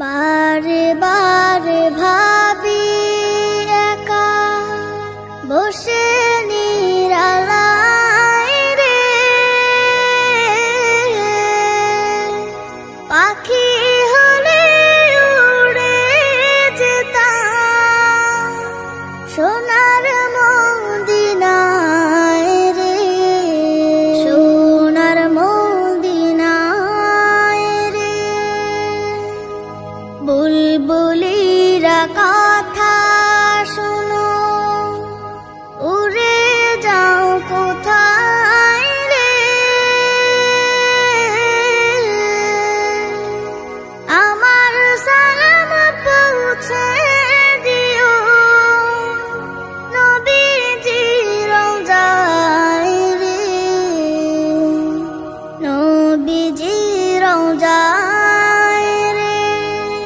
বারে বারে ভাবি একা বসে নিরালায় রে, পাখি হলে উড়ে যেতাম সোনার মদিনায় রে, সোনার মদিনায় রে। বুলবুলিরা কথা শোনো, উড়ে যাও কোথায় রে, আমার সালাম পৌঁছে